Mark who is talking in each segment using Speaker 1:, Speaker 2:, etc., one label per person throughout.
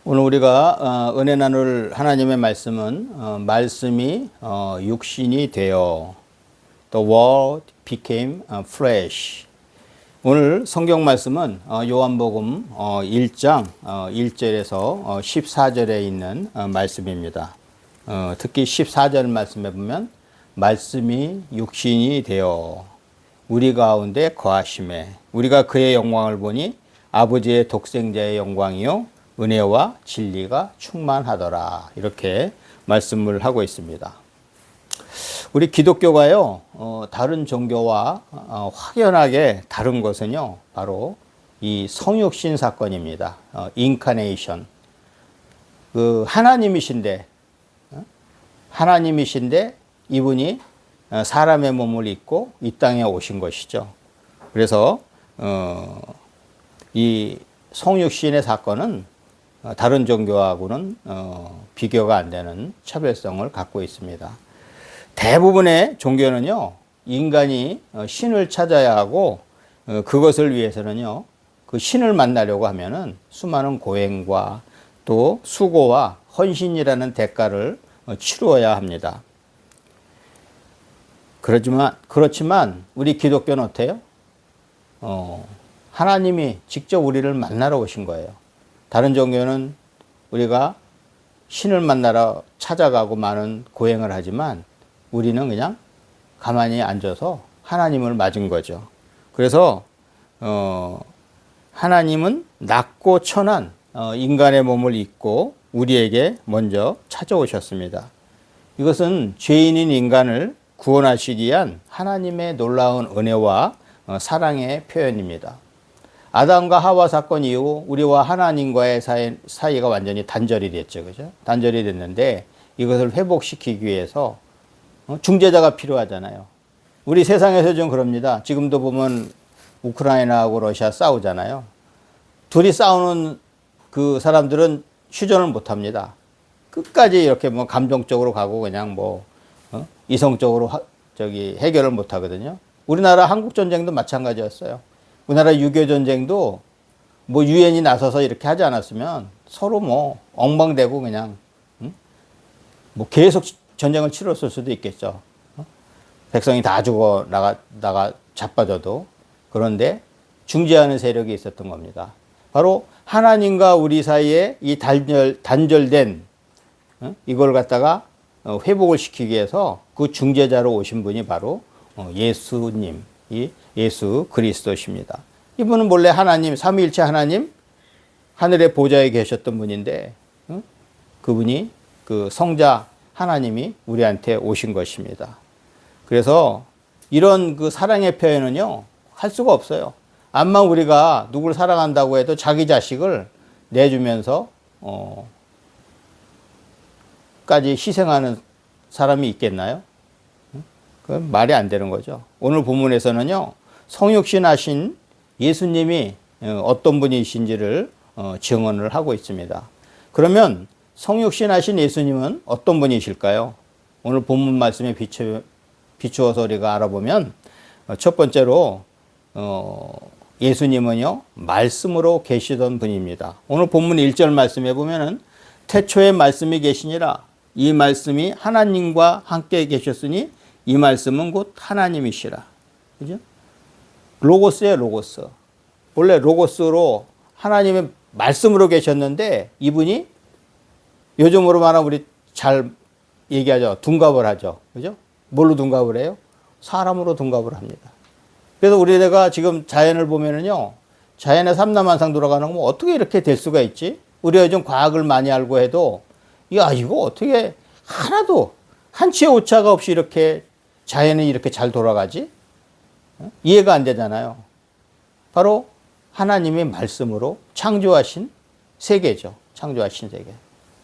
Speaker 1: 오늘 우리가 은혜 나눌 하나님의 말씀은 말씀이 육신이 되어 The Word became flesh. 오늘 성경 말씀은 요한복음 1장 1절에서 14절에 있는 말씀입니다. 특히 14절 말씀에 보면 말씀이 육신이 되어 우리 가운데 거하심에 우리가 그의 영광을 보니 아버지의 독생자의 영광이요 은혜와 진리가 충만하더라. 이렇게 말씀을 하고 있습니다. 우리 기독교가요, 다른 종교와 확연하게 다른 것은요, 바로 이 성육신 사건입니다. 인카네이션. 그 하나님이신데 이분이 사람의 몸을 입고 이 땅에 오신 것이죠. 그래서 이 성육신의 사건은 다른 종교하고는 비교가 안 되는 차별성을 갖고 있습니다. 대부분의 종교는요, 인간이 신을 찾아야 하고 그것을 위해서는요, 그 신을 만나려고 하면은 수많은 고행과 또 수고와 헌신이라는 대가를 치루어야 합니다. 그렇지만 우리 기독교는 어때요? 하나님이 직접 우리를 만나러 오신 거예요. 다른 종교는 우리가 신을 만나러 찾아가고 많은 고행을 하지만 우리는 그냥 가만히 앉아서 하나님을 맞은 거죠. 그래서 하나님은 낮고 천한 인간의 몸을 입고 우리에게 먼저 찾아오셨습니다. 이것은 죄인인 인간을 구원하시기 위한 하나님의 놀라운 은혜와 사랑의 표현입니다. 아담과 하와 사건 이후 우리와 하나님과의 사이가 완전히 단절이 됐죠. 그죠? 단절이 됐는데 이것을 회복시키기 위해서 중재자가 필요하잖아요. 우리 세상에서 좀 그럽니다. 지금도 보면 우크라이나하고 러시아 싸우잖아요. 둘이 싸우는 그 사람들은 휴전을 못 합니다. 끝까지 이렇게 뭐 감정적으로 가고 그냥 이성적으로 해결을 못 하거든요. 우리나라 한국전쟁도 마찬가지였어요. 우리나라 6.25 전쟁도 유엔이 나서서 이렇게 하지 않았으면 서로 엉망되고 그냥 계속 전쟁을 치렀을 수도 있겠죠. 백성이 다 죽어 나가 자빠져도. 그런데 중재하는 세력이 있었던 겁니다. 바로 하나님과 우리 사이에 이 단절된 이걸 갖다가 회복을 시키기 위해서 그 중재자로 오신 분이 바로 예수님, 이 예수 그리스도십니다. 이분은 본래 하나님, 삼위일체 하나님, 하늘의 보좌에 계셨던 분인데 그분이 그 성자 하나님이 우리한테 오신 것입니다. 그래서 이런 그 사랑의 표현은요, 할 수가 없어요. 암만 우리가 누구를 사랑한다고 해도 자기 자식을 내주면서 까지 희생하는 사람이 있겠나요? 그건 말이 안 되는 거죠. 오늘 본문에서는요, 성육신 하신 예수님이 어떤 분이신지를 증언을 하고 있습니다. 그러면 성육신 하신 예수님은 어떤 분이실까요? 오늘 본문 말씀에 비추어서 우리가 알아보면 첫 번째로 예수님은요, 말씀으로 계시던 분입니다. 오늘 본문 1절 말씀에 보면은 태초에 말씀이 계시니라. 이 말씀이 하나님과 함께 계셨으니 이 말씀은 곧 하나님이시라. 그죠? 로고스예요, 로고스. 원래 로고스로 하나님의 말씀으로 계셨는데 이분이 요즘으로 말하면 우리 잘 얘기하죠. 둔갑을 하죠. 그죠? 뭘로 둔갑을 해요? 사람으로 둔갑을 합니다. 그래서 우리가 지금 자연을 보면은요, 자연의 삼라만상 돌아가는 거 어떻게 이렇게 될 수가 있지? 우리가 요즘 과학을 많이 알고 해도, 야, 이거 어떻게 하나도 한치의 오차가 없이 이렇게 자연이 이렇게 잘 돌아가지? 이해가 안 되잖아요. 바로 하나님의 말씀으로 창조하신 세계죠. 창조하신 세계.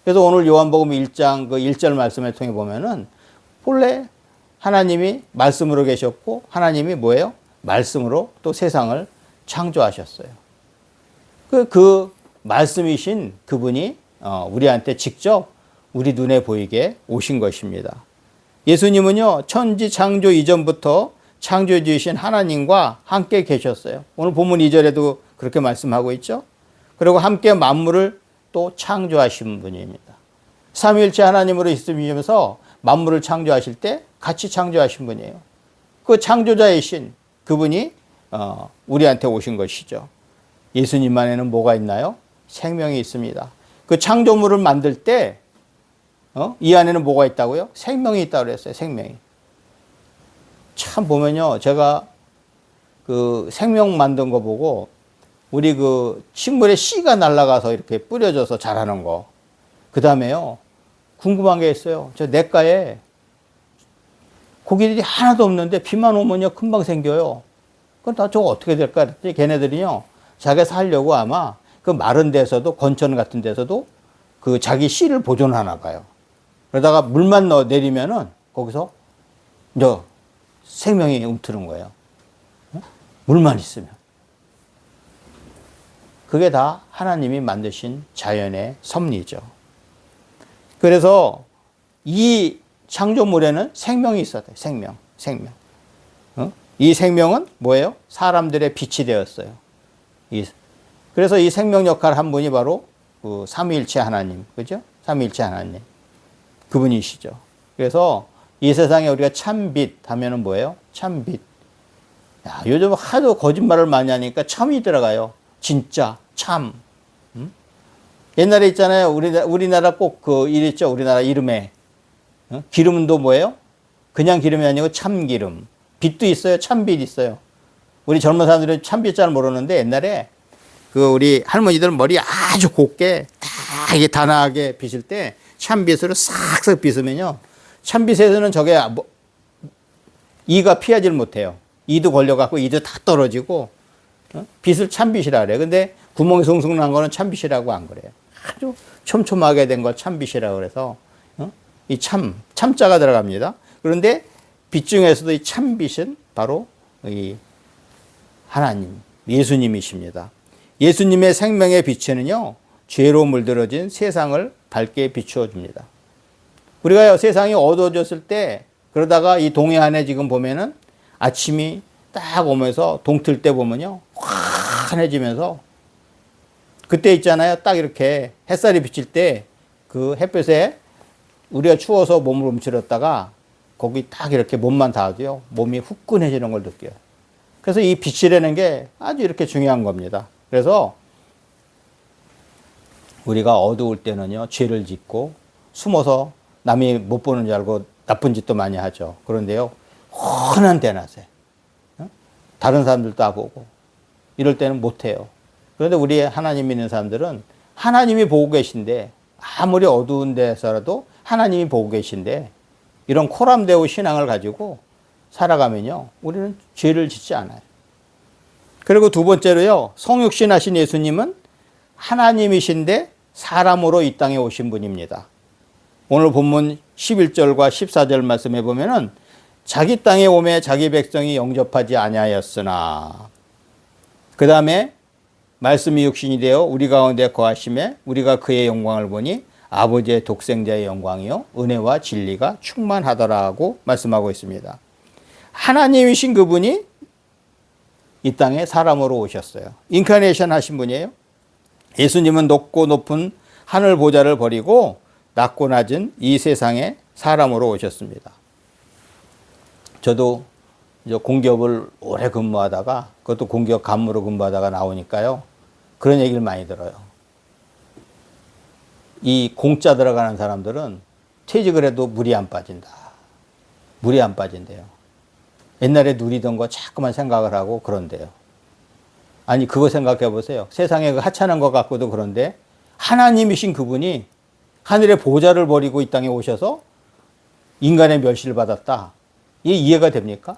Speaker 1: 그래서 오늘 요한복음 1장 그 1절 말씀을 통해 보면은 본래 하나님이 말씀으로 계셨고 하나님이 뭐예요? 말씀으로 또 세상을 창조하셨어요. 그 말씀이신 그분이 우리한테 직접 우리 눈에 보이게 오신 것입니다. 예수님은요, 천지 창조 이전부터 창조주이신 하나님과 함께 계셨어요. 오늘 본문 2절에도 그렇게 말씀하고 있죠. 그리고 함께 만물을 또 창조하신 분입니다. 삼위일체 하나님으로 있으면서 만물을 창조하실 때 같이 창조하신 분이에요. 그 창조자이신 그분이 우리한테 오신 것이죠. 예수님 안에는 뭐가 있나요? 생명이 있습니다. 그 창조물을 만들 때 이 안에는 뭐가 있다고요? 생명이 있다고 그랬어요. 생명이. 참 보면요, 제가 그 생명 만든 거 보고 우리 그 식물에 씨가 날아가서 이렇게 뿌려져서 자라는 거. 그 다음에요, 궁금한 게 있어요. 저 냇가에 고기들이 하나도 없는데 비만 오면요 금방 생겨요. 그럼 다 저거 어떻게 될까 그랬더니 걔네들이요, 자기가 살려고 아마 그 마른 데서도, 건천 같은 데서도 그 자기 씨를 보존하나 봐요. 그러다가 물만 넣어 내리면은 거기서 이제 생명이 움트는 거예요. 물만 있으면. 그게 다 하나님이 만드신 자연의 섭리죠. 그래서 이 창조물에는 생명이 있어야 돼요. 생명. 이 생명은 뭐예요? 사람들의 빛이 되었어요. 그래서 이 생명 역할을 한 분이 바로 그 삼위일체 하나님, 그죠? 삼위일체 하나님. 그분이시죠. 그래서 이 세상에 우리가 참빛 하면은 뭐예요? 참빛. 야, 요즘 하도 거짓말을 많이 하니까 참이 들어가요. 진짜, 참. 옛날에 있잖아요. 우리나라 꼭 그 일 있죠. 우리나라 이름에. 기름도 뭐예요? 그냥 기름이 아니고 참기름. 빛도 있어요. 참빛 있어요. 우리 젊은 사람들은 참빛 잘 모르는데 옛날에 그 우리 할머니들 머리 아주 곱게 다 이게 단아하게 빗을 때 참빛으로 싹싹 빗으면요, 참빛에서는 저게 이가 피하지를 못해요. 이도 걸려갖고 이도 다 떨어지고, 빛을 참빛이라 그래요. 근데 구멍이 숭숭 난 거는 참빛이라고 안 그래요. 아주 촘촘하게 된 걸 참빛이라고 그래서 이 참자가 들어갑니다. 그런데 빛 중에서도 이 참빛은 바로 이 하나님, 예수님이십니다. 예수님의 생명의 빛에는요, 죄로 물들어진 세상을 밝게 비추어 줍니다. 우리가 세상이 어두워졌을 때, 그러다가 이 동해안에 지금 보면은 아침이 딱 오면서 동틀 때 보면요, 환해지면서, 그때 있잖아요. 딱 이렇게 햇살이 비칠 때 그 햇볕에 우리가 추워서 몸을 움츠렸다가 거기 딱 이렇게 몸만 닿아도요, 몸이 후끈해지는 걸 느껴요. 그래서 이 빛이라는 게 아주 이렇게 중요한 겁니다. 그래서 우리가 어두울 때는요, 죄를 짓고 숨어서 남이 못 보는 줄 알고 나쁜 짓도 많이 하죠. 그런데요, 환한 대낮에 다른 사람들도 다 보고 이럴 때는 못해요. 그런데 우리 하나님 믿는 사람들은 하나님이 보고 계신데, 아무리 어두운 데서라도 하나님이 보고 계신데, 이런 코람데오 신앙을 가지고 살아가면요, 우리는 죄를 짓지 않아요. 그리고 두 번째로요, 성육신하신 예수님은 하나님이신데 사람으로 이 땅에 오신 분입니다. 오늘 본문 11절과 14절 말씀해 보면은 자기 땅에 오매 자기 백성이 영접하지 아니하였으나, 그 다음에 말씀이 육신이 되어 우리 가운데 거하심에 우리가 그의 영광을 보니 아버지의 독생자의 영광이요 은혜와 진리가 충만하더라고 말씀하고 있습니다. 하나님이신 그분이 이 땅에 사람으로 오셨어요. 인카네이션 하신 분이에요. 예수님은 높고 높은 하늘 보좌를 버리고 낮고 낮은 이 세상에 사람으로 오셨습니다. 저도 이제 공기업을 오래 근무하다가, 그것도 공기업 간무로 근무하다가 나오니까요, 그런 얘기를 많이 들어요. 이 공짜 들어가는 사람들은 퇴직을 해도 물이 안 빠진다. 물이 안 빠진대요. 옛날에 누리던 거 자꾸만 생각을 하고 그런데요. 아니, 그거 생각해 보세요. 세상에 그 하찮은 것 같고도 그런데 하나님이신 그분이 하늘의 보좌를 버리고 이 땅에 오셔서 인간의 멸시를 받았다. 이게 이해가 됩니까?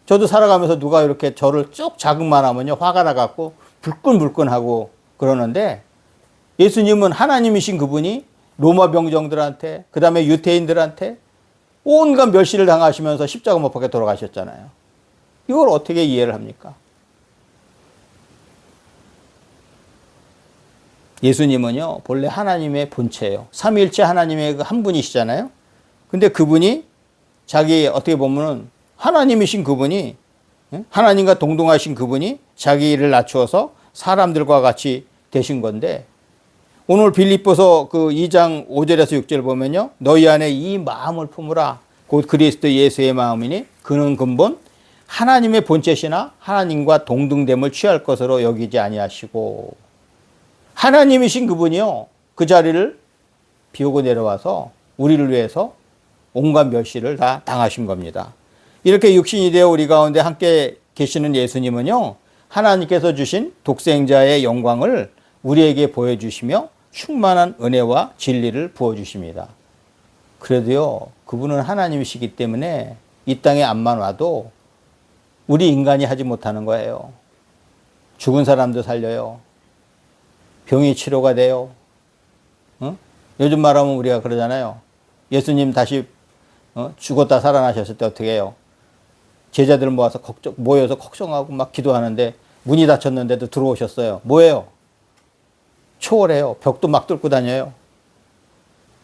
Speaker 1: 저도 살아가면서 누가 이렇게 저를 쭉 자극만 하면요, 화가 나갖고 불끈불끈하고 그러는데, 예수님은 하나님이신 그분이 로마 병정들한테, 그 다음에 유태인들한테 온갖 멸시를 당하시면서 십자가 못 박혀 돌아가셨잖아요. 이걸 어떻게 이해를 합니까? 예수님은요, 본래 하나님의 본체예요. 삼위일체 하나님의 한 분이시잖아요. 근데 그분이 자기, 어떻게 보면은 하나님이신 그분이, 하나님과 동등하신 그분이 자기 일을 낮추어서 사람들과 같이 되신 건데, 오늘 빌립보서 그 2장 5절에서 6절 보면요. 너희 안에 이 마음을 품으라. 곧 그리스도 예수의 마음이니 그는 근본 하나님의 본체시나 하나님과 동등됨을 취할 것으로 여기지 아니하시고 하나님이신 그분이요. 그 자리를 비우고 내려와서 우리를 위해서 온갖 멸시를 다 당하신 겁니다. 이렇게 육신이 되어 우리 가운데 함께 계시는 예수님은요. 하나님께서 주신 독생자의 영광을 우리에게 보여주시며 충만한 은혜와 진리를 부어주십니다. 그래도요. 그분은 하나님이시기 때문에 이 땅에 암만 와도 우리 인간이 하지 못하는 거예요. 죽은 사람도 살려요. 병이 치료가 돼요. 요즘 말하면 우리가 그러잖아요. 예수님 다시 죽었다 살아나셨을 때 어떻게 해요? 제자들 모여서 걱정하고 막 기도하는데 문이 닫혔는데도 들어오셨어요. 뭐예요? 초월해요. 벽도 막 뚫고 다녀요.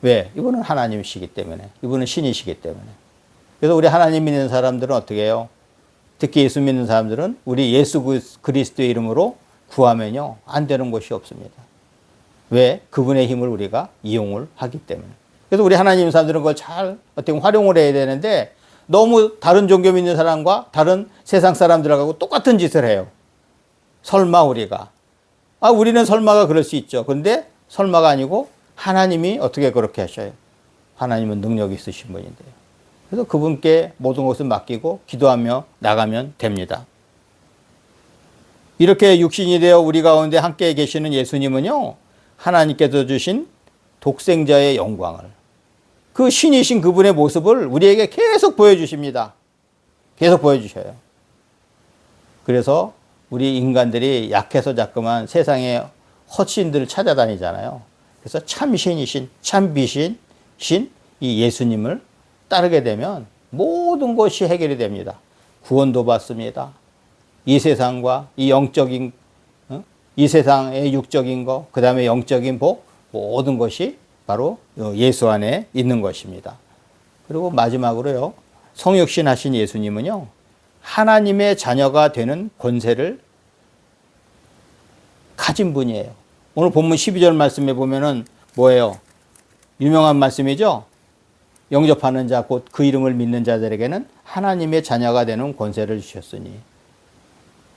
Speaker 1: 왜? 이분은 하나님이시기 때문에. 이분은 신이시기 때문에. 그래서 우리 하나님 믿는 사람들은 어떻게 해요? 특히 예수 믿는 사람들은 우리 예수 그리스도의 이름으로 구하면요. 안 되는 것이 없습니다. 왜? 그분의 힘을 우리가 이용을 하기 때문에. 그래서 우리 하나님 사람들은 그걸 잘 어떻게 활용을 해야 되는데 너무 다른 종교 믿는 사람과 다른 세상 사람들하고 똑같은 짓을 해요. 설마 우리가. 우리는 설마가 그럴 수 있죠. 그런데 설마가 아니고 하나님이 어떻게 그렇게 하셔요? 하나님은 능력이 있으신 분인데요. 그래서 그분께 모든 것을 맡기고 기도하며 나가면 됩니다. 이렇게 육신이 되어 우리 가운데 함께 계시는 예수님은요. 하나님께서 주신 독생자의 영광을 그 신이신 그분의 모습을 우리에게 계속 보여주십니다. 계속 보여주셔요. 그래서 우리 인간들이 약해서 자꾸만 세상에 헛신들을 찾아다니잖아요. 그래서 참 신이신, 참 비신, 이 예수님을 따르게 되면 모든 것이 해결이 됩니다. 구원도 받습니다. 이 세상과 이 영적인, 이 세상의 육적인 것, 그 다음에 영적인 복, 모든 것이 바로 예수 안에 있는 것입니다. 그리고 마지막으로요, 성육신 하신 예수님은요, 하나님의 자녀가 되는 권세를 가진 분이에요. 오늘 본문 12절 말씀에 보면은 뭐예요? 유명한 말씀이죠? 영접하는 자, 곧 그 이름을 믿는 자들에게는 하나님의 자녀가 되는 권세를 주셨으니.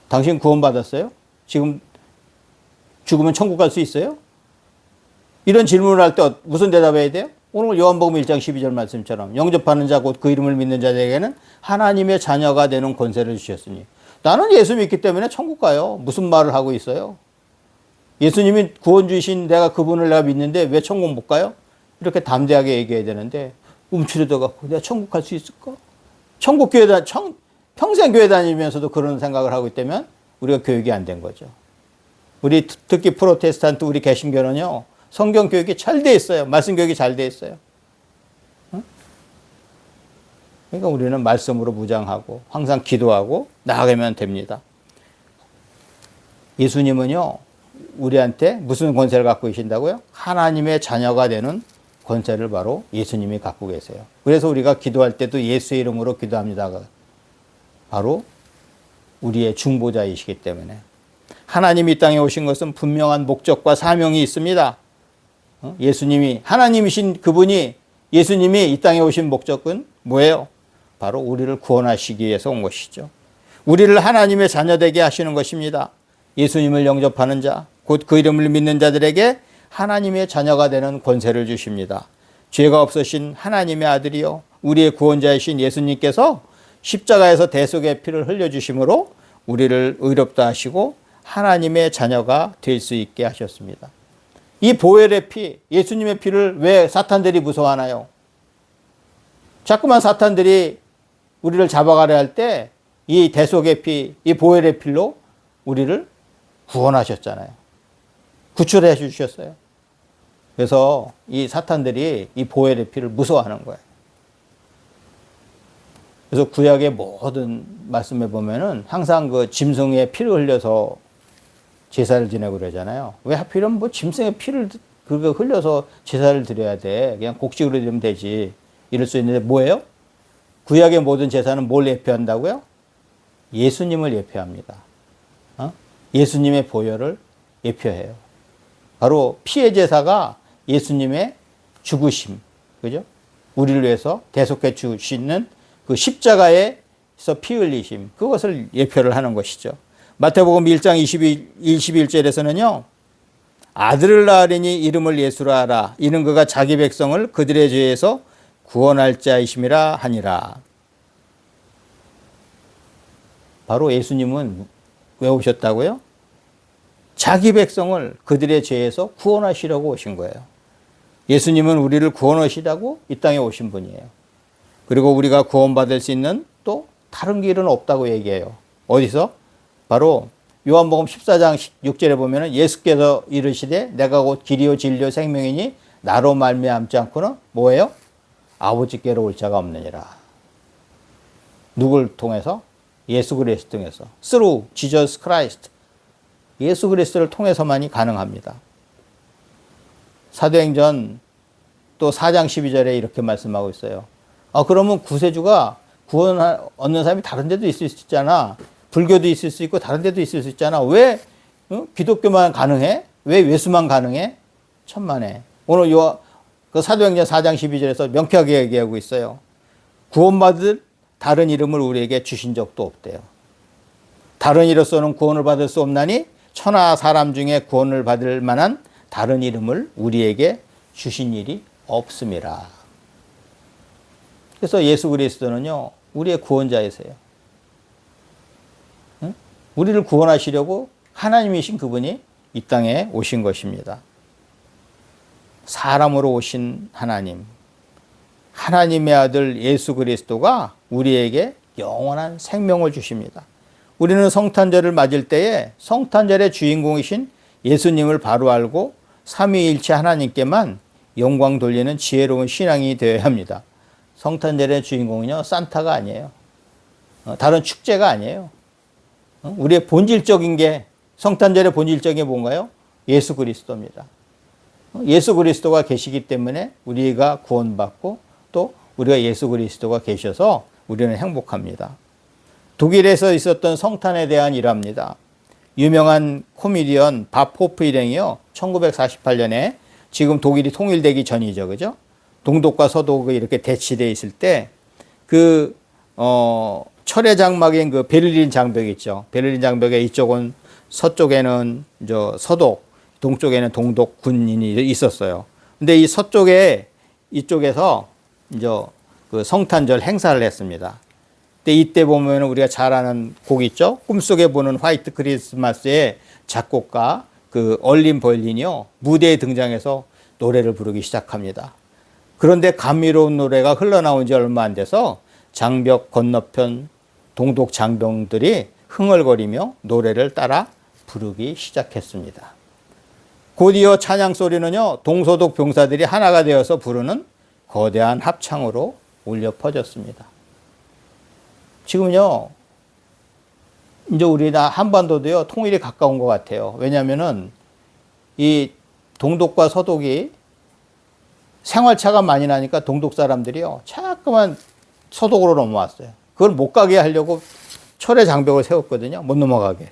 Speaker 1: 당신 구원받았어요? 지금 죽으면 천국 갈 수 있어요? 이런 질문을 할 때 무슨 대답해야 돼요? 오늘 요한복음 1장 12절 말씀처럼 영접하는 자, 곧 그 이름을 믿는 자들에게는 하나님의 자녀가 되는 권세를 주셨으니. 나는 예수 믿기 때문에 천국 가요. 무슨 말을 하고 있어요? 예수님이 구원주이신 내가 그분을 내가 믿는데 왜 천국 못 가요? 이렇게 담대하게 얘기해야 되는데 움츠려져 갖고 내가 천국 갈 수 있을까? 천국 교회 평생 교회 다니면서도 그런 생각을 하고 있다면 우리가 교육이 안 된 거죠. 우리 특히 프로테스탄트 우리 개신교는요. 성경 교육이 잘 돼 있어요. 말씀 교육이 잘 돼 있어요. 그러니까 우리는 말씀으로 무장하고 항상 기도하고 나아가면 됩니다. 예수님은요. 우리한테 무슨 권세를 갖고 계신다고요? 하나님의 자녀가 되는 권세를 바로 예수님이 갖고 계세요. 그래서 우리가 기도할 때도 예수의 이름으로 기도합니다. 바로 우리의 중보자이시기 때문에. 하나님이 이 땅에 오신 것은 분명한 목적과 사명이 있습니다. 예수님이 하나님이신 그분이 예수님이 이 땅에 오신 목적은 뭐예요? 바로 우리를 구원하시기 위해서 온 것이죠. 우리를 하나님의 자녀 되게 하시는 것입니다. 예수님을 영접하는 자, 곧 그 이름을 믿는 자들에게 하나님의 자녀가 되는 권세를 주십니다. 죄가 없으신 하나님의 아들이요 우리의 구원자이신 예수님께서 십자가에서 대속의 피를 흘려주심으로 우리를 의롭다 하시고 하나님의 자녀가 될 수 있게 하셨습니다. 이 보혈의 피, 예수님의 피를 왜 사탄들이 무서워하나요? 자꾸만 사탄들이 우리를 잡아가려 할 때 이 대속의 피, 이 보혈의 피로 우리를 구원하셨잖아요. 구출해 주셨어요. 그래서 이 사탄들이 이 보혈의 피를 무서워하는 거예요. 그래서 구약의 모든 말씀에 보면은 항상 그 짐승의 피를 흘려서 제사를 지내고 그러잖아요. 왜 하필이면 뭐 짐승의 피를 그거 흘려서 제사를 드려야 돼. 그냥 곡식으로 드리면 되지. 이럴 수 있는데 뭐예요? 구약의 모든 제사는 뭘 예표한다고요? 예수님을 예표합니다. 예수님의 보혈을 예표해요. 바로 피해 제사가 예수님의 죽으심, 그죠? 우리를 위해서 대속해 주시는 그 십자가에서 피 흘리심, 그것을 예표를 하는 것이죠. 마태복음 1장 21절에서는요, 아들을 낳으리니 이름을 예수라 하라. 이는 그가 자기 백성을 그들의 죄에서 구원할 자이심이라 하니라. 바로 예수님은 왜 오셨다고요? 자기 백성을 그들의 죄에서 구원하시려고 오신 거예요. 예수님은 우리를 구원하시라고 이 땅에 오신 분이에요. 그리고 우리가 구원받을 수 있는 또 다른 길은 없다고 얘기해요. 어디서? 바로 요한복음 14장 6절에 보면은 예수께서 이르시되 내가 곧 길이요 진리요 생명이니 나로 말미암지 않고는 뭐예요? 아버지께로 올 자가 없느니라. 누굴 통해서? 예수 그리스도 통해서. Through Jesus Christ. 예수 그리스도를 통해서만이 가능합니다. 사도행전 또 4장 12절에 이렇게 말씀하고 있어요. 그러면 구세주가 구원 얻는 사람이 다른 데도 있을 수 있잖아. 불교도 있을 수 있고 다른 데도 있을 수 있잖아. 왜 기독교만 가능해? 왜 예수만 가능해? 천만에. 오늘 그 사도행전 4장 12절에서 명쾌하게 얘기하고 있어요. 구원받을 다른 이름을 우리에게 주신 적도 없대요. 다른 이로서는 구원을 받을 수 없나니 천하 사람 중에 구원을 받을 만한 다른 이름을 우리에게 주신 일이 없음이라. 그래서 예수 그리스도는요, 우리의 구원자이세요. 응? 우리를 구원하시려고 하나님이신 그분이 이 땅에 오신 것입니다. 사람으로 오신 하나님, 하나님의 아들 예수 그리스도가 우리에게 영원한 생명을 주십니다. 우리는 성탄절을 맞을 때에 성탄절의 주인공이신 예수님을 바로 알고 삼위일체 하나님께만 영광 돌리는 지혜로운 신앙이 되어야 합니다. 성탄절의 주인공은요, 산타가 아니에요. 다른 축제가 아니에요. 우리의 본질적인 게, 성탄절의 본질적인 게 뭔가요? 예수 그리스도입니다. 예수 그리스도가 계시기 때문에 우리가 구원받고 또 우리가 예수 그리스도가 계셔서 우리는 행복합니다. 독일에서 있었던 성탄에 대한 일화입니다. 유명한 코미디언 밥 호프 일행이요, 1948년에 지금 독일이 통일되기 전이죠, 그죠? 동독과 서독이 이렇게 대치되어 있을 때, 철의 장막인 그 베를린 장벽 있죠. 베를린 장벽의 이쪽은 서쪽에는 서독, 동쪽에는 동독 군인이 있었어요. 근데 이 서쪽에, 이쪽에서 그 성탄절 행사를 했습니다. 근데 이때 보면 우리가 잘 아는 곡 있죠? 꿈속에 보는 화이트 크리스마스의 작곡가 그 얼린 벌린이요, 무대에 등장해서 노래를 부르기 시작합니다. 그런데 감미로운 노래가 흘러나온 지 얼마 안 돼서 장벽 건너편 동독 장병들이 흥얼거리며 노래를 따라 부르기 시작했습니다. 곧이어 찬양 소리는요, 동서독 병사들이 하나가 되어서 부르는 거대한 합창으로 울려 퍼졌습니다. 지금요, 이제 우리나 한반도도요, 통일이 가까운 것 같아요. 왜냐면은 이 동독과 서독이 생활차가 많이 나니까 동독 사람들이요, 자꾸만 서독으로 넘어왔어요. 그걸 못 가게 하려고 철의 장벽을 세웠거든요. 못 넘어가게.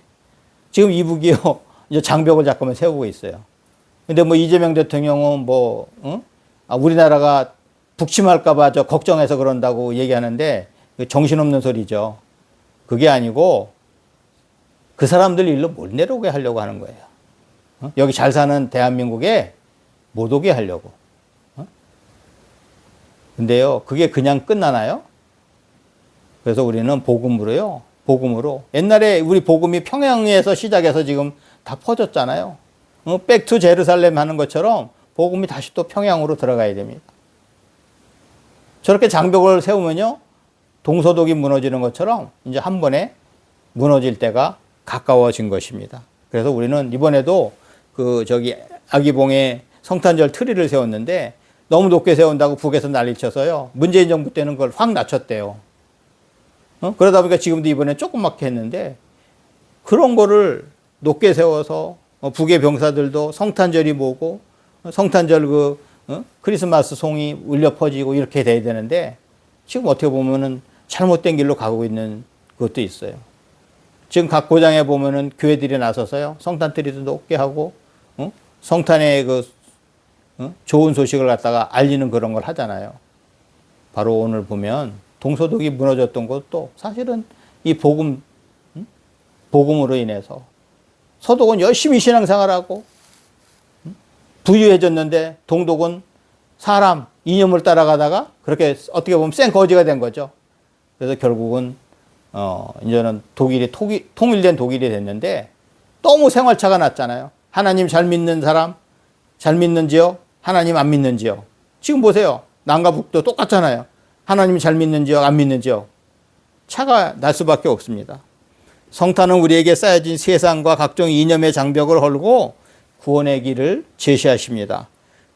Speaker 1: 지금 이북이요, 이제 장벽을 자꾸만 세우고 있어요. 근데 뭐 이재명 대통령은 우리나라가 북침할까봐 걱정해서 그런다고 얘기하는데 정신없는 소리죠. 그게 아니고 그 사람들 일로 못 내려오게 하려고 하는 거예요. 여기 잘 사는 대한민국에 못 오게 하려고. 근데요, 그게 그냥 끝나나요? 그래서 우리는 복음으로. 옛날에 우리 복음이 평양에서 시작해서 지금 다 퍼졌잖아요. 백투 제루살렘 하는 것처럼 복음이 다시 또 평양으로 들어가야 됩니다. 저렇게 장벽을 세우면요, 동서독이 무너지는 것처럼 이제 한 번에 무너질 때가 가까워진 것입니다. 그래서 우리는 이번에도 아기봉에 성탄절 트리를 세웠는데 너무 높게 세운다고 북에서 난리쳐서요, 문재인 정부 때는 그걸 확 낮췄대요. 그러다 보니까 지금도 이번에 조그맣게 했는데, 그런 거를 높게 세워서 북의 병사들도 성탄절이 뭐고 성탄절 크리스마스 송이 울려 퍼지고 이렇게 돼야 되는데, 지금 어떻게 보면은 잘못된 길로 가고 있는 것도 있어요. 지금 각 고장에 보면은 교회들이 나서서요, 성탄트리도 높게 하고 성탄의 그 좋은 소식을 갖다가 알리는 그런 걸 하잖아요. 바로 오늘 보면 동서독이 무너졌던 것도 사실은 이 복음으로 인해서 서독은 열심히 신앙생활하고 부유해졌는데 동독은 사람 이념을 따라가다가 그렇게 어떻게 보면 생 거지가 된 거죠. 그래서 결국은 이제는 독일이 통일된 독일이 됐는데 너무 생활차가 났잖아요. 하나님 잘 믿는 사람 잘 믿는지요? 하나님 안 믿는지요? 지금 보세요. 남과 북도 똑같잖아요. 하나님 잘 믿는지요? 안 믿는지요? 차가 날 수밖에 없습니다. 성탄은 우리에게 쌓여진 세상과 각종 이념의 장벽을 헐고 구원의 길을 제시하십니다.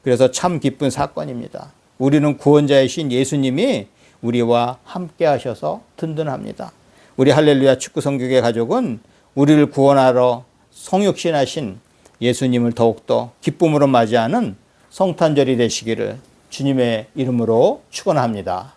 Speaker 1: 그래서 참 기쁜 사건입니다. 우리는 구원자이신 예수님이 우리와 함께 하셔서 든든합니다. 우리 할렐루야 축구 성교회 가족은 우리를 구원하러 성육신하신 예수님을 더욱더 기쁨으로 맞이하는 성탄절이 되시기를 주님의 이름으로 축원합니다.